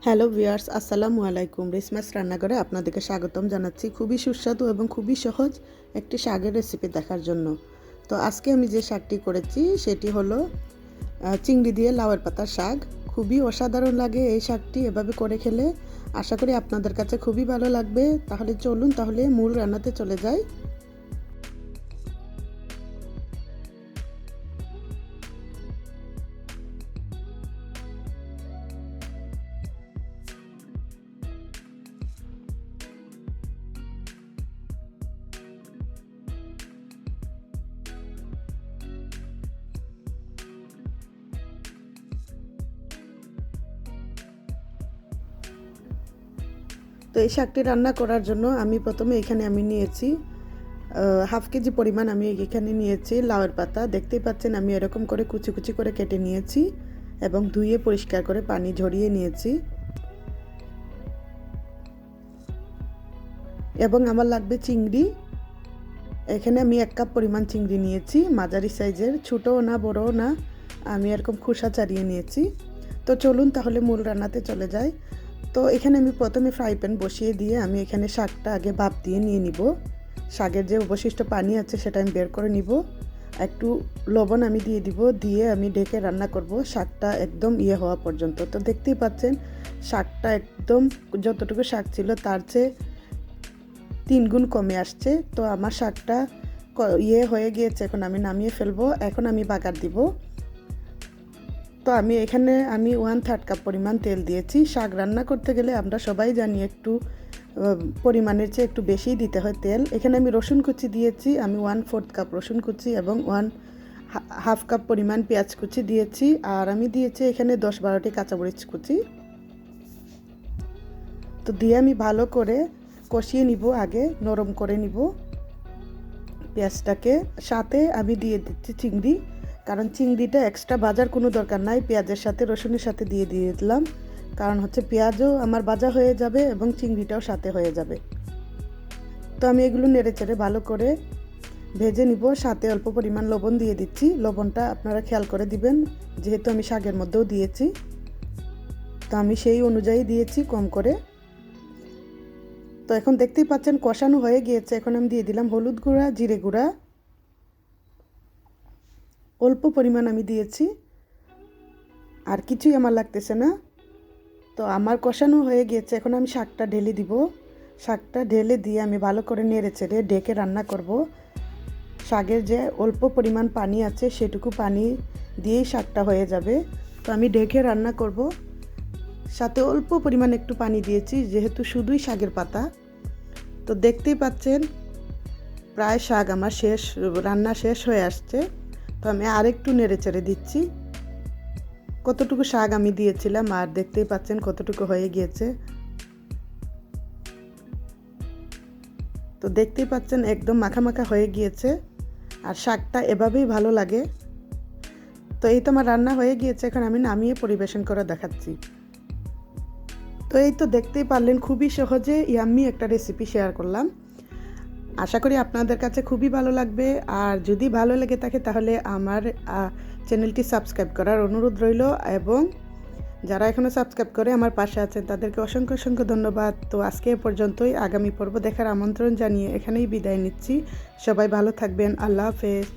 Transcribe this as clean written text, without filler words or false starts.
Hello viewers, আসসালামু আলাইকুম। রিসমাস রান্নাঘরে আপনাদেরকে স্বাগতম জানাচ্ছি খুবই সুস্বাদু এবং খুবই সহজ একটি শাকের রেসিপি দেখার জন্য। তো আজকে আমি যে শাকটি করেছি সেটি হলো চিংড়ি দিয়ে লাউয়ের পাতার শাক। খুবই অসাধারণ লাগে এই শাকটি এভাবে করে খেলে। আশা করি আপনাদের কাছে খুবই ভালো লাগবে। তাহলে চলুন মূল রান্নাতে চলে যাই। তো এই শাকটি রান্না করার জন্য আমি প্রথমে এখানে নিয়েছি হাফ কেজি পরিমাণ আমি এখানে নিয়েছি লাউয়ের পাতা। দেখতেই পাচ্ছেন আমি এরকম করে কুচি কুচি করে কেটে নিয়েছি এবং ধুয়ে পরিষ্কার করে পানি ঝরিয়ে নিয়েছি। এবং আমার লাগবে চিংড়ি। এখানে আমি 1 কাপ পরিমাণ চিংড়ি নিয়েছি, মাঝারি সাইজের, ছোটও না বড়ও না, আমি এরকম খোসা ছাড়িয়ে নিয়েছি। তো চলুন তাহলে মূল রান্নাতে চলে যাই। তো এখানে আমি প্রথমে ফ্রাই প্যান বসিয়ে দিয়ে আমি এখানে শাকটা আগে ভাপ দিয়ে নিয়ে নিব। শাকের যে অবশিষ্ট পানি আছে সেটা আমি বের করে নিব। একটু লবণ আমি দিয়ে দিব, দিয়ে আমি ঢেকে রান্না করব শাকটা একদম হওয়া পর্যন্ত। তো দেখতেই পাচ্ছেন শাকটা একদম যতটুকু শাক ছিল তার চেয়ে 3 গুণ কমে আসছে। তো আমার শাকটা হয়ে গিয়েছে, এখন আমি নামিয়ে ফেলবো। এখন আমি বাগার দিব। তো আমি এখানে 1/3 কাপ পরিমাণ তেল দিয়েছি। শাক রান্না করতে গেলে আমরা সবাই জানি একটু পরিমাণের চেয়ে একটু বেশিই দিতে হয় তেল। এখানে আমি রসুন কুচি দিয়েছি, আমি 1/4 কাপ রসুন কুচি এবং হাফ কাপ পরিমাণ পেঁয়াজ কুচি দিয়েছি। আর আমি দিয়েছি এখানে 10-12টি কাঁচামরিচ কুচি। তো দিয়ে আমি ভালো করে কষিয়ে নিব, আগে নরম করে নিব পেঁয়াজটাকে। সাথে আমি দিয়ে দিচ্ছি চিংড়ি, কারণ চিংড়িটা এক্সট্রা ভাজার কোনো দরকার নাই, পেঁয়াজের সাথে রসুনের সাথে দিয়ে দিলাম। কারণ হচ্ছে পেঁয়াজও আমার ভাজা হয়ে যাবে এবং চিংড়িটাও সাথে হয়ে যাবে। তো আমি এগুলো নেড়ে চেড়ে ভালো করে ভেজে নিব। সাথে অল্প পরিমাণ লবণ দিয়ে দিচ্ছি। লবণটা আপনারা খেয়াল করে দিবেন, যেহেতু আমি শাকের মধ্যেও দিয়েছি। তো আমি সেই অনুযায়ী দিয়েছি কম করে। তো এখন দেখতেই পাচ্ছেন কষানো হয়ে গিয়েছে। এখন আমি দিয়ে দিলাম হলুদ গুঁড়া, জিরে গুঁড়া অল্প পরিমাণ আমি দিয়েছি, আর কিছুই আমার লাগতেছে না। তো আমার কষানো হয়ে গিয়েছে, এখন আমি শাকটা ঢেলে দিব। শাকটা ঢেলে দিয়ে আমি ভালো করে নেড়ে চেড়ে ঢেকে রান্না করব। শাকের যে অল্প পরিমাণ পানি আছে সেটুকু পানি দিয়েই শাকটা হয়ে যাবে। তো আমি ঢেকে রান্না করব। সাথে অল্প পরিমাণ একটু পানি দিয়েছি, যেহেতু শুধুই শাকের পাতা। তো দেখতেই পাচ্ছেন প্রায় শাক আমার রান্না শেষ হয়ে আসছে। তো আমি আরেকটু নেড়ে চেড়ে দিচ্ছি। কতটুকু শাক আমি দিয়েছিলাম আর দেখতেই পাচ্ছেন কতটুকু হয়ে গিয়েছে। তো দেখতেই পাচ্ছেন একদম মাখা মাখা হয়ে গিয়েছে, আর শাকটা এভাবেই ভালো লাগে। তো এই তো আমার রান্না হয়ে গিয়েছে, এখন আমি নামিয়ে পরিবেশন করে দেখাচ্ছি। তো এই তো দেখতেই পারলেন খুবই সহজে ইয়াম্মি একটা রেসিপি শেয়ার করলাম। আশা করি আপনাদের কাছে খুবই ভালো লাগবে। আর যদি ভালো লেগে থাকে তাহলে আমার চ্যানেলটি সাবস্ক্রাইব করার অনুরোধ রইল, এবং যারা এখনও সাবস্ক্রাইব করে আমার পাশে আছেন তাদেরকে অসংখ্য অসংখ্য ধন্যবাদ। তো আজকে এ পর্যন্তই। আগামী পর্ব দেখার আমন্ত্রণ জানিয়ে এখানেই বিদায় নিচ্ছি। সবাই ভালো থাকবেন। আল্লাহ হাফেজ।